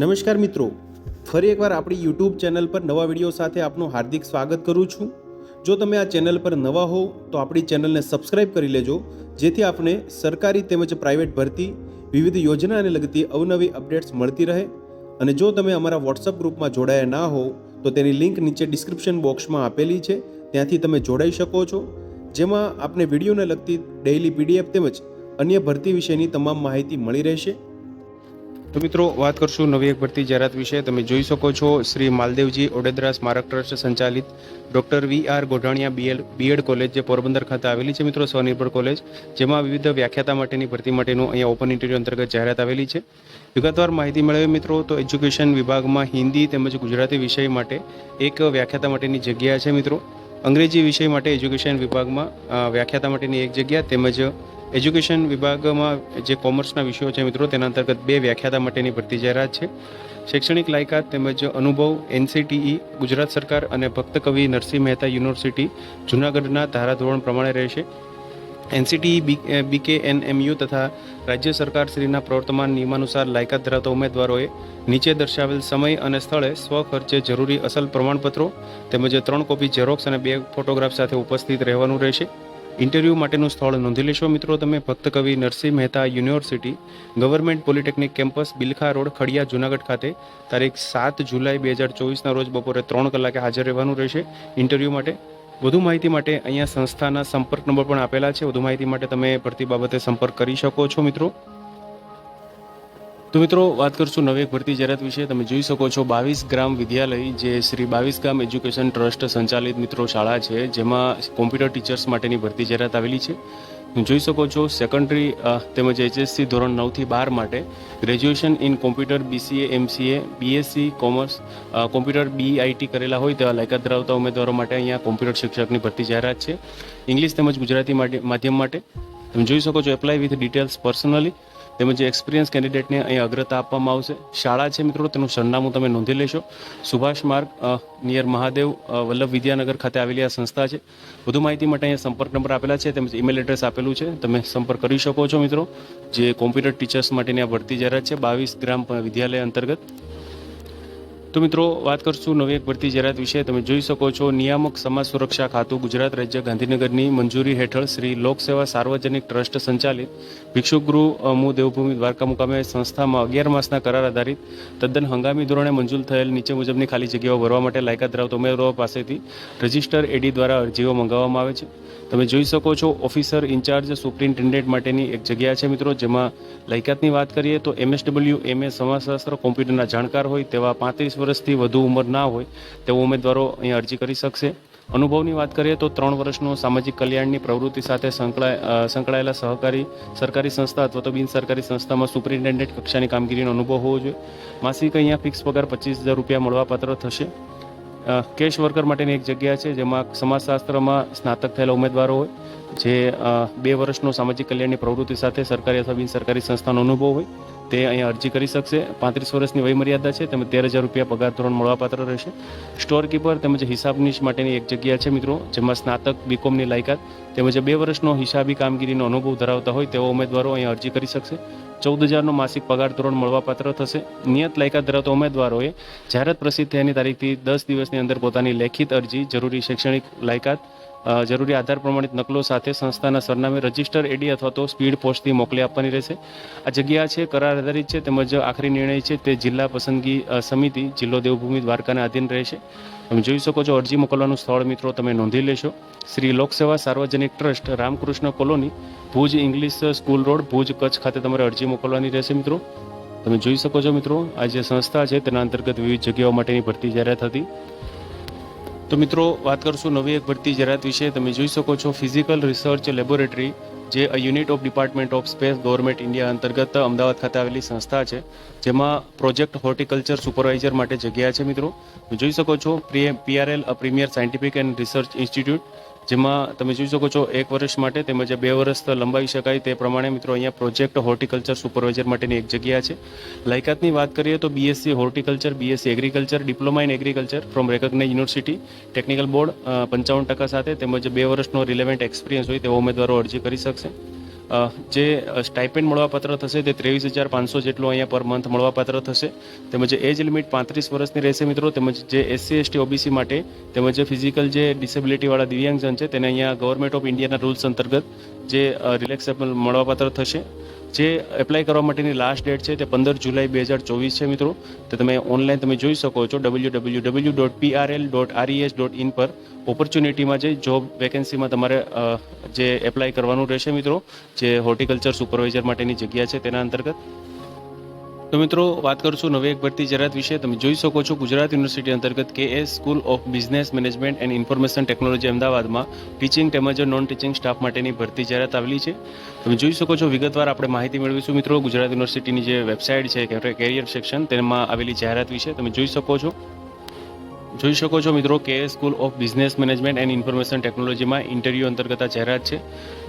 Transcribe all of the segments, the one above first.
નમસ્કાર મિત્રો, ફરી એકવાર આપણી યુટ્યુબ ચેનલ પર નવા વિડીયો સાથે આપનું હાર્દિક સ્વાગત કરું છું। જો તમે આ ચેનલ પર નવા હો તો આપણી ચેનલને સબસ્ક્રાઇબ કરી લેજો, જેથી આપને સરકારી તેમજ પ્રાઇવેટ ભરતી વિવિધ યોજનાને લગતી અવનવી અપડેટ્સ મળતી રહે। અને જો તમે અમારા વોટ્સઅપ ગ્રુપમાં જોડાયા ના હો તો તેની લિંક નીચે ડિસ્ક્રિપ્શન બોક્સમાં આપેલી છે, ત્યાંથી તમે જોડાઈ શકો છો, જેમાં આપને વિડીયોને લગતી ડેઇલી પીડીએફ તેમજ અન્ય ભરતી વિશેની તમામ માહિતી મળી રહેશે। તો મિત્રો, વાત કરશું નવી એક ભરતી જાહેરાત વિશે। તમે જોઈ શકો છો, શ્રી માલદેવજી ઓડેદરા સ્મારક ટ્રસ્ટ સંચાલિત doctor V R. Godhaniya B Ed college, જે પોરબંદર ખાતે આવેલી છે મિત્રો, સ્વનિર્ભર કોલેજ, જેમાં વિવિધ વ્યાખ્યાતા માટેની ભરતી માટેનું અહીંયા ઓપન ઇન્ટરવ્યૂ અંતર્ગત જાહેરાત આવેલી છે। વિગતવાર માહિતી મેળવીએ મિત્રો, તો એજ્યુકેશન વિભાગમાં હિન્દી તેમજ ગુજરાતી વિષય માટે એક વ્યાખ્યાતા માટેની જગ્યા છે મિત્રો। અંગ્રેજી વિષય માટે એજ્યુકેશન વિભાગમાં વ્યાખ્યાતા માટેની એક જગ્યા, તેમજ એજ્યુકેશન વિભાગમાં જે કોમર્સના વિષયો છે મિત્રો, તેના અંતર્ગત 2 વ્યાખ્યાતા માટેની ભરતી જાહેરાત છે। શૈક્ષણિક લાયકાત તેમજ અનુભવ NCTE ગુજરાત સરકાર અને ભક્ત કવિ નરસિંહ મહેતા યુનિવર્સિટી જૂનાગઢના ધારાધોરણ પ્રમાણે રહેશે। NCTE BKNMU તથા રાજ્ય સરકાર શ્રીના પ્રવર્તમાન નિયમાનુસાર લાયકાત ધરાવતા ઉમેદવારોએ નીચે દર્શાવેલ સમય અને સ્થળે સ્વખર્ચે જરૂરી અસલ પ્રમાણપત્રો તેમજ 3 કોપી ઝેરોક્સ અને 2 ફોટોગ્રાફ સાથે ઉપસ્થિત રહેવાનું રહેશે। ઇન્ટરવ્યૂ માટેનું સ્થળ નોંધી લેશો મિત્રો તમે, Bhakta Kavi Narsinh Mehta university, government polytechnic campus, Bilkha road, Khadiya, Junagadh ખાતે તારીખ 7 જુલાઈ 2024ના રોજ બપોરે 3 કલાકે હાજર રહેવાનું રહેશે ઇન્ટરવ્યૂ માટે। વધુ માહિતી માટે અહીંયા સંસ્થાના સંપર્ક નંબર પણ આપેલા છે। વધુ માહિતી માટે તમે ભરતી બાબતે સંપર્ક કરી શકો છો મિત્રો। તો મિત્રો, વાત કરશું નવી એક ભરતી જાહેરાત વિશે। તમે જોઈ શકો છો, 22 ગ્રામ વિદ્યાલય, જે શ્રી 22 ગામ એજ્યુકેશન ટ્રસ્ટ સંચાલિત મિત્રો શાળા છે, જેમાં કોમ્પ્યુટર ટીચર્સ માટેની ભરતી જાહેરાત આવેલી છે। જોઈ શકો છો, સેકન્ડરી તેમજ HSC ધોરણ 9 થી 12 માટે graduation in computer, BCA, MCA, BSc commerce, computer BIT કરેલા હોય તેવા લાયકાત ધરાવતા ઉમેદવારો માટે અહીંયા કોમ્પ્યુટર શિક્ષકની ભરતી જાહેરાત છે, ઇંગ્લિશ તેમજ ગુજરાતી માધ્યમ માટે। તમે જોઈ શકો છો, એપ્લાય વિથ ડિટેલ્સ પર્સનલી તેમજ એક્સપિરિયન્સ કેન્ડિડેટને અહીં અગ્રતા આપવામાં આવશે। શાળા છે મિત્રો, તેનું સરનામું તમે નોંધી લેશો, સુભાષ માર્ગ નિયર મહાદેવ વલ્લભ વિદ્યાનગર ખાતે આવેલી આ સંસ્થા છે। વધુ માહિતી માટે અહીંયા સંપર્ક નંબર આપેલા છે તેમજ ઈમેલ એડ્રેસ આપેલું છે, તમે સંપર્ક કરી શકો છો મિત્રો। જે કોમ્પ્યુટર ટીચર્સ માટેની આ ભરતી જાહેરાત છે 22 ગ્રામ વિદ્યાલય અંતર્ગત। તો મિત્રો, વાત કરશું નવી એક ભરતી જાહેરાત વિશે। તમે જોઈ શકો છો, નિયામક સમાજ સુરક્ષા ખાતું ગુજરાત રાજ્ય ગાંધીનગરની મંજૂરી હેઠળ શ્રી લોકસેવા સાર્વજનિક ટ્રસ્ટ સંચાલિત ભિક્ષુકગૃહ મુ દેવભૂમિ દ્વારકા મુકામે સંસ્થામાં 11 માસના કરાર આધારિત તદ્દન હંગામી ધોરણે મંજૂર થયેલ નીચે મુજબની ખાલી જગ્યાઓ ભરવા માટે લાયકાત ધરાવતા ઉમેદવારો પાસેથી રજિસ્ટર એડી દ્વારા અરજીઓ મંગાવવામાં આવે છે। તમે જોઈ શકો છો, ઓફિસર ઇન્ચાર્જ સુપ્રિન્ટેન્ડન્ટ માટેની એક જગ્યા છે મિત્રો, જેમાં લાયકાતની વાત કરીએ તો MSW MA સમાજશાસ્ત્ર કોમ્પ્યુટરના જાણકાર હોય તેવા 35 વર્ષથી વધુ ઉંમર ના હોય તેવા ઉમેદવારો અહીંયા અરજી કરી શકશે। અનુભવની વાત કરીએ તો 3 વર્ષનો સામાજિક કલ્યાણની પ્રવૃત્તિ સાથે સંકળાયેલા સરકારી સંસ્થા અથવા તો બિન સરકારી સંસ્થામાં સુપ્રિન્ટેન્ડન્ટ કક્ષાની કામગીરીનો અનુભવ હોવો જોઈએ। માસિક અહીંયા ફિક્સ પગાર 25,000 રૂપિયા મળવાપાત્ર થશે। કેશ વર્કર માટેની એક જગ્યા છે, જેમાં સમાજશાસ્ત્રમાં સ્નાતક થયેલા ઉમેદવારો હોય, જે 2 વર્ષનો સામાજિક કલ્યાણની પ્રવૃત્તિ સાથે સરકારી અથવા બિન સરકારી સંસ્થાનો અનુભવ હોય તે અહીંયા અરજી કરી શકશે। 35 વર્ષની વયમર્યાદા છે તેમજ 13,000 રૂપિયા પગાર ધોરણ મળવાપાત્ર રહેશે। સ્ટોર કીપર તેમજ હિસાબનીશ માટેની એક જગ્યા છે મિત્રો, જેમાં સ્નાતક BComની લાયકાત તેમજ 2 વર્ષનો હિસાબી કામગીરીનો અનુભવ ધરાવતા હોય તેવા ઉમેદવારો અહીંયા અરજી કરી શકશે। 14,000નો માસિક પગાર ધોરણ મળવાપાત્ર થશે। નિયત લાયકાત ધરાવતા ઉમેદવારોએ જાહેરાત પ્રસિદ્ધ થયાની તારીખથી 10 દિવસની અંદર પોતાની લેખિત અરજી, જરૂરી શૈક્ષણિક લાયકાત, જરૂરી આધાર પ્રમાણિત નકલો સાથે સંસ્થાના સરનામે રજિસ્ટર એડી અથવા તો સ્પીડ પોસ્ટથી મોકલી આપવાની રહેશે। આ જગ્યા છે કરાર આધારિત છે તેમજ આખરી નિર્ણય છે તે જિલ્લા પસંદગી સમિતિ, જિલ્લો દેવભૂમિ દ્વારકાને આધીન રહેશે। તમે જોઈ શકો છો, અરજી મોકલવાનું સ્થળ મિત્રો તમે નોંધી લેશો, શ્રી લોકસેવા સાર્વજનિક trust, Ramakrishna colony, Bhuj English school road, Bhuj Kutch ખાતે તમારે અરજી મોકલવાની રહેશે મિત્રો। તમે જોઈ શકો છો મિત્રો, આ જે સંસ્થા છે તેના અંતર્ગત વિવિધ જગ્યાઓ માટેની ભરતી જાહેરાત હતી। તો મિત્રો, વાત કરશું નવી એક ભરતી જાહેરાત વિશે। તમે જોઈ શકો છો, ફિઝિકલ રિસર્ચ લેબોરેટરી, જે unit of department of space government India અંતર્ગત અમદાવાદ ખાતે આવેલી સંસ્થા છે, જેમાં પ્રોજેક્ટ હોર્ટિકલ્ચર સુપરવાઇઝર માટે જગ્યા છે મિત્રો। જોઈ શકો છો, PRL premier scientific and research institute, જેમાં તમે જોઈ શકો છો 1 વર્ષ માટે તેમજ 2 વર્ષ લંબાવી શકાય તે પ્રમાણે મિત્રો અહીંયા પ્રોજેક્ટ હોર્ટિકલ્ચર સુપરવાઇઝર માટેની એક જગ્યા છે। લાયકાતની વાત કરીએ તો BSc horticulture, BSc agriculture, diploma in agriculture from recognise university, technical board 55% સાથે તેમજ 2 વર્ષનો રિલેવન્ટ એક્સપિરિયન્સ હોય તેવા ઉમેદવારો અરજી કરી શકશે। જે સ્ટાઇપેન્ડ મળવાપાત્ર થશે તે 23,500 જેટલું અહીંયા પર મંથ મળવાપાત્ર થશે. તેમજ એજ લિમિટ 35 વર્ષની રહેશે મિત્રો. તેમજ જે SC ST OBC માટે તેમજ ફિઝિકલ જે ડિસેબિલિટીવાળા દિવ્યાંગજન છે તેને અહીંયા ગવર્મેન્ટ ઓફ ઇન્ડિયાના રૂલ્સ અંતર્ગત જે રિલેક્સેબલ મળવાપાત્ર થશે. જે એપ્લાય કરવા માટેની લાસ્ટ ડેટ છે તે 15 જુલાઈ 2024 છે મિત્રો. તો તમે ઓનલાઈન તમે જોઈ શકો છો www.prl.res.in પર ઓપોર્ચ્યુનિટીમાં જઈ જોબ વેકેન્સીમાં તમારે જે એપ્લાય કરવાનું રહેશે મિત્રો, જે હોર્ટિકલ્ચર સુપરવાઇઝર માટેની જગ્યા છે તેના અંતર્ગત. તો મિત્રો વાત કરશું નવી એક ભરતી જાહેરાત વિશે. તમે જોઈ શકો છો ગુજરાત યુનિવર્સિટી અંતર્ગત KS school of business management and information technology અમદાવાદમાં ટીચિંગ તેમજ નોન ટીચિંગ સ્ટાફ માટેની ભરતી જાહેરાત આવેલી છે. તમે જોઈ શકો છો વિગતવાર આપણે માહિતી મેળવીશું મિત્રો ગુજરાત યુનિવર્સિટીની જે વેબસાઇટ છે કેરિયર સેક્શન તેમાં આવેલી જાહેરાત વિશે. તમે જોઈ શકો છો મિત્રો KS school of business management and information ટેકનોલોજીમાં ઇન્ટરવ્યૂ અંતર્ગત આ જાહેરાત છે.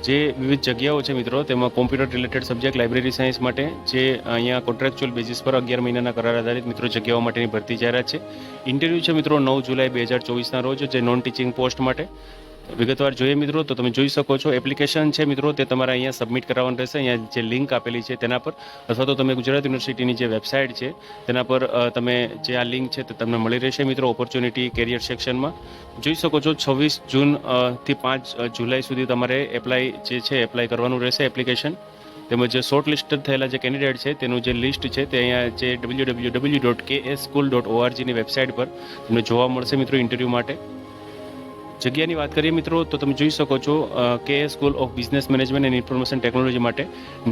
જે વિવિધ જગ્યાઓ છે મિત્રો તેમાં computer related subject library science માટે જે અહીંયા કોન્ટ્રાક્ચ્યુઅલ બેઝિસ પર 11 મહિનાના કરાર આધારિત મિત્રો જગ્યાઓ માટેની ભરતી જાહેરાત છે. ઇન્ટરવ્યૂ છે મિત્રો 9 જુલાઈ 2024ના રોજ જે નોન ટીચિંગ પોસ્ટ માટે. વિગતવાર જોઈએ મિત્રો તો તમે જોઈ શકો છો એપ્લિકેશન છે મિત્રો તે તમારે અહીંયા સબમિટ કરાવવાનું રહેશે. અહીંયા જે લિંક આપેલી છે તેના પર અથવા તો તમે ગુજરાત યુનિવર્સિટીની જે વેબસાઇટ છે તેના પર તમે જે આ લિંક છે તે તમને મળી રહેશે મિત્રો ઓપોર્ચ્યુનિટી કેરિયર સેક્શનમાં. જોઈ શકો છો 26 જૂન થી 5 જુલાઈ સુધી તમારે એપ્લાય કરવાનું રહેશે એપ્લિકેશન. તેમજ શોર્ટ લિસ્ટેડ થયેલા જે કેન્ડિડેટ છે તેનું જે લિસ્ટ છે તે અહીંયા જે www.ksschool.org ની વેબસાઇટ પર તમને જોવા મળશે મિત્રો ઇન્ટરવ્યૂ માટે. જગ્યાની વાત કરીએ મિત્રો તો તમે જોઈ શકો છો KS school of business management and information technology માટે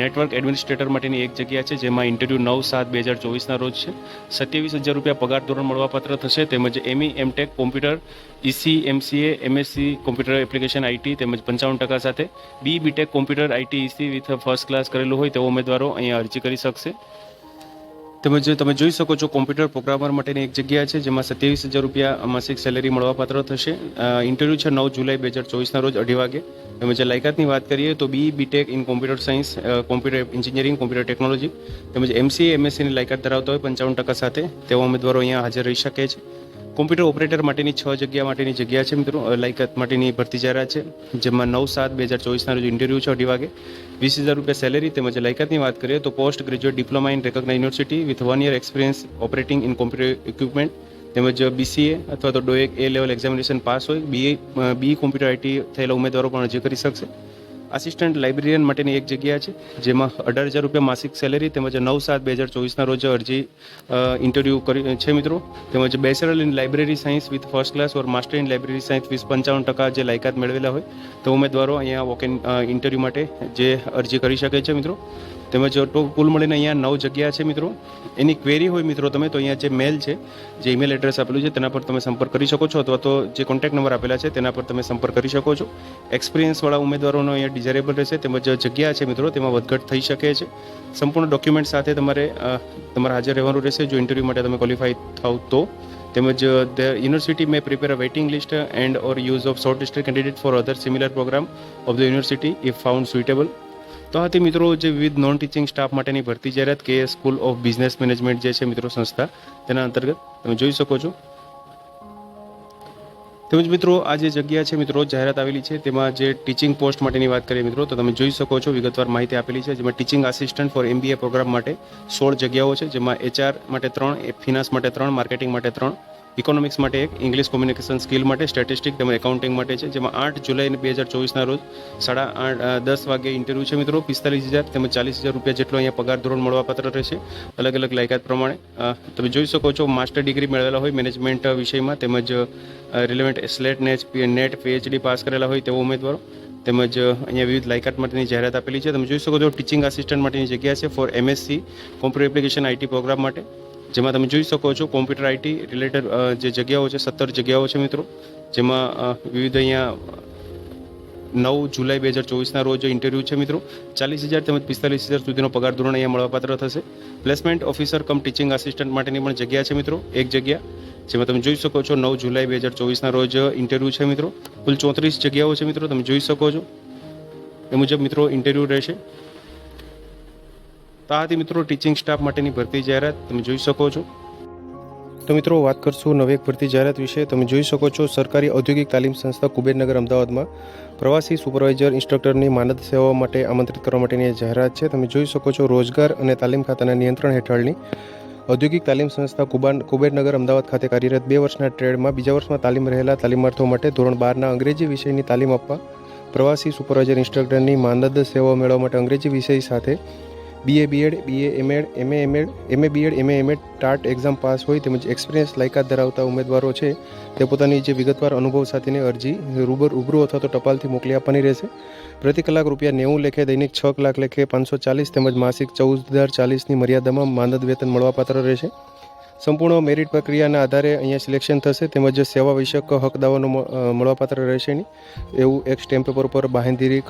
નેટવર્ક એડમિનિસ્ટ્રેટર માટેની એક જગ્યા છે જેમાં ઇન્ટરવ્યૂ 9/7/2024ના રોજ છે. 27,000 રૂપિયા પગાર ધોરણ મળવાપાત્ર થશે. તેમજ ME MTech computer EC MCA MSc computer application IT તેમજ 55% સાથે BTech computer IT EC with first class કરેલું હોય તેવા ઉમેદવારો અહીંયા અરજી કરી શકશે. તેમજ તમે જોઈ શકો છો કોમ્પ્યુટર પ્રોગ્રામર માટેની એક જગ્યા છે જેમાં 27,000 રૂપિયા માસિક સેલેરી મળવાપાત્ર થશે. ઇન્ટરવ્યૂ છે 9 જુલાઈ 2024ના રોજ 2:30 વાગે. તેમજ લાયકાતની વાત કરીએ તો BTech in computer science computer engineering computer technology તેમજ MCA MScની લાયકાત ધરાવતા હોય 55% સાથે તેવા ઉમેદવારો અહીંયા હાજર રહી શકે છે. કોમ્પ્યુટર ઓપરેટર માટેની 6 જગ્યા માટેની જગ્યા છે મિત્રો. લાયકાત માટેની ભરતી જાહેરાત છે જેમાં 9/7/2024ના રોજ ઇન્ટરવ્યૂ છે 2:00 વાગે. 20,000 રૂપિયા સેલેરી. તેમજ લાયકાતની વાત કરીએ તો post graduate diploma in recognise university with 1 year experience operating in computer equipment તેમજ BCA અથવા તો DOEC A level examination pass હોય. BE કોમ્પ્યુટર IT થયેલા ઉમેદવારો પણ અરજી કરી શકશે. આસિસ્ટન્ટ લાઇબ્રેરિયન માટેની એક જગ્યા છે જેમાં 18,000 રૂપિયા માસિક સેલેરી તેમજ 9/7/2024ના રોજ અરજી ઇન્ટરવ્યૂ છે મિત્રો. તેમજ bachelor in library science with first class or master in library science with 55% જે લાયકાત મેળવેલા હોય તો ઉમેદવારો અહીંયા વોક ઇન ઇન્ટરવ્યૂ માટે જે અરજી કરી શકે છે મિત્રો. તેમજ કુલ મળીને અહીંયા 9 જગ્યા છે મિત્રો. એની ક્વેરી હોય મિત્રો તમે તો અહીંયા જે મેલ છે જે ઈમેલ એડ્રેસ આપેલું છે તેના પર તમે સંપર્ક કરી શકો છો અથવા તો જે કોન્ટેક્ટ નંબર આપેલા છે તેના પર તમે સંપર્ક કરી શકો છો. એક્સપિરિયન્સવાળા ઉમેદવારોનો અહીંયા ડિઝાયરેબલ રહેશે. તેમજ જગ્યા છે મિત્રો તેમાં વધઘટ થઈ શકે છે. સંપૂર્ણ ડોક્યુમેન્ટ સાથે તમારે હાજર રહેવાનું રહેશે જો ઇન્ટરવ્યૂ માટે તમે ક્વોલિફાય થાવ તો. તેમજ the university may prepare a waiting list and or use of short listed candidate for other similar program of the university if found suitable. તો આથી મિત્રો જે વિવિધ નોન ટીચિંગ સ્ટાફ માટેની ભરતી જાહેરાત KS school of business management જે છે મિત્રો સંસ્થા તેના અંતર્ગત તમે જોઈ શકો છો. તેમજ મિત્રો આ જે જગ્યા છે મિત્રો જાહેરાત આવેલી છે તેમાં જે ટીચિંગ પોસ્ટ માટેની વાત કરીએ મિત્રો તો તમે જોઈ શકો છો વિગતવાર માહિતી આપેલી છે જેમાં teaching assistant for MBA programme માટે 16 જગ્યાઓ છે જેમાં HR માટે 3, ફિનાન્સ માટે 3, માર્કેટિંગ માટે 3, ઇકોનોમિક્સ માટે 1, ઇંગ્લિશ કોમ્યુનિકેશન સ્કિલ માટે, સ્ટેટિસ્ટિક તેમજ એકાઉન્ટિંગ માટે છે જેમાં 8 જુલાઈ 2024ના રોજ 10:30 વાગે ઇન્ટરવ્યૂ છે મિત્રો. 45,000 તેમજ 40,000 રૂપિયા જેટલો અહીંયા પગાર ધોરણ મળવાપાત્ર રહેશે અલગ અલગ લાયકાત પ્રમાણે. તમે જોઈ શકો છો માસ્ટર ડિગ્રી મેળવેલા હોય મેનેજમેન્ટ વિષયમાં તેમજ relevant SLET NET PhD pass કરેલા હોય તેવો ઉમેદવારો. તેમજ અહીંયા વિવિધ લાયકાત માટેની જાહેરાત આપેલી છે. તમે જોઈ શકો છો ટીચિંગ આસિસ્ટન્ટ માટેની જગ્યા છે for MSc computer application IT programme માટે જેમાં તમે જોઈ શકો છો કોમ્પ્યુટર IT રિલેટેડ જે જગ્યાઓ છે 17 જગ્યાઓ છે મિત્રો જેમાં વિવિધ અહીંયા 9 જુલાઈ 2024ના રોજ ઇન્ટરવ્યૂ છે મિત્રો. 40,000 તેમજ 45,000 સુધીનો પગાર ધોરણ અહીંયા મળવાપાત્ર થશે. પ્લેસમેન્ટ ઓફિસર કમ ટીચિંગ આસિસ્ટન્ટ માટેની પણ જગ્યા છે મિત્રો એક જગ્યા જેમાં તમે જોઈ શકો છો 9 જુલાઈ 2024ના રોજ ઇન્ટરવ્યૂ છે મિત્રો. કુલ 34 જગ્યાઓ છે મિત્રો તમે જોઈ શકો છો એ મુજબ મિત્રો ઇન્ટરવ્યૂ રહેશે. તો આથી મિત્રો ટીચિંગ સ્ટાફ માટેની ભરતી જાહેરાત તમે જોઈ શકો છો. તો મિત્રો વાત કરશું નવી એક ભરતી જાહેરાત વિશે. તમે જોઈ શકો છો સરકારી ઔદ્યોગિક તાલીમ સંસ્થા કુબેરનગર અમદાવાદમાં પ્રવાસી સુપરવાઇઝર ઇન્સ્ટ્રક્ટરની માનદ સેવાઓ માટે આમંત્રિત કરવા માટેની જાહેરાત છે. તમે જોઈ શકો છો રોજગાર અને તાલીમ ખાતાના નિયંત્રણ હેઠળની ઔદ્યોગિક તાલીમ સંસ્થા કુબેરનગર અમદાવાદ ખાતે કાર્યરત 2 વર્ષના ટ્રેડમાં બીજા વર્ષમાં તાલીમ રહેલા તાલીમાર્થીઓ માટે ધોરણ 12ના અંગ્રેજી વિષયની તાલીમ આપવા પ્રવાસી સુપરવાઇઝર ઇન્સ્ટ્રક્ટરની માનદ સેવાઓ મેળવવા માટે અંગ્રેજી વિષય સાથે BA BEd BA MEd MA BEd MA MEd TAT exam pass હોય તેમજ એક્સપિરિયન્સ લાયકાત ધરાવતા ઉમેદવારો છે તે પોતાની જે વિગતવાર અનુભવ સાથેની અરજી રૂબરૂ અથવા તો ટપાલથી મોકલી આપવાની રહેશે. પ્રતિ કલાક ₹90 લેખે, દૈનિક 6 કલાક લેખે 540 તેમજ માસિક 14,040ની મર્યાદામાં માનદ વેતન મળવાપાત્ર રહેશે. સંપૂર્ણ મેરિટ પ્રક્રિયાના આધારે અહીંયા સિલેક્શન થશે તેમજ સેવા વિષયક હક દાવાનો મળવાપાત્ર રહેશે નહીં એવું એક સ્ટેમ્પ પેપર પર બાંહેધરી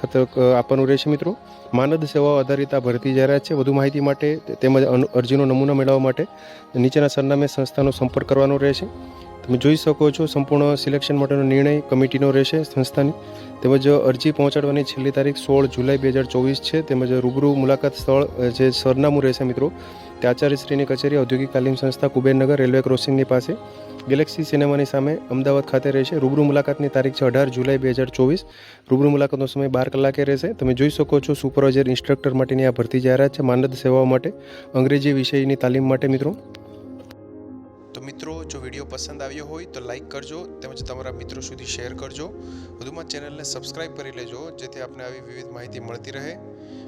આપવાનું રહેશે. મિત્રો, માનદ સેવાઓ આધારિત આ ભરતી જાહેરાત છે. વધુ માહિતી માટે તેમજ અરજીનો નમૂના મેળવવા માટે નીચેના સરનામે સંસ્થાનો સંપર્ક કરવાનો રહેશે. તમે જોઈ શકો છો સંપૂર્ણ સિલેક્શન માટેનો નિર્ણય કમિટીનો રહેશે સંસ્થાની. તેમજ અરજી પહોંચાડવાની છેલ્લી તારીખ 16 જુલાઈ 2024 છે. તેમજ રૂબરૂ મુલાકાત સ્થળ જે સરનામું રહેશે મિત્રો તે આચાર્યશ્રીની કચેરી ઔદ્યોગિક તાલીમ સંસ્થા કુબેરનગર રેલવે ક્રોસિંગની પાસે ગેલેક્સી સિનેમાની સામે અમદાવાદ ખાતે રહેશે. રૂબરૂ મુલાકાતની તારીખ છે 18 જુલાઈ 2024. રૂબરૂ મુલાકાતનો સમય 12 કલાકે રહેશે. તમે જોઈ શકો છો સુપરવાઇઝર ઇન્સ્ટ્રક્ટર માટેની આ ભરતી જાહેરાત છે માનદ સેવાઓ માટે અંગ્રેજી વિષયની તાલીમ માટે. મિત્રો, તો મિત્રો, જો વિડીયો પસંદ આવ્યો હોય તો લાઇક કરજો તેમજ તમારા મિત્રો સુધી શેર કરજો. વધુમાં ચેનલને સબસ્ક્રાઇબ કરી લેજો જેથી આપને આવી વિવિધ માહિતી મળતી રહે.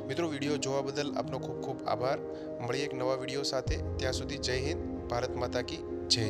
મિત્રો, વિડીયો જોવા બદલ આપનો ખૂબ ખૂબ આભાર. મળીએ એક નવા વિડીયો સાથે. ત્યાં સુધી જય હિન્દ, ભારત માતા કી જય.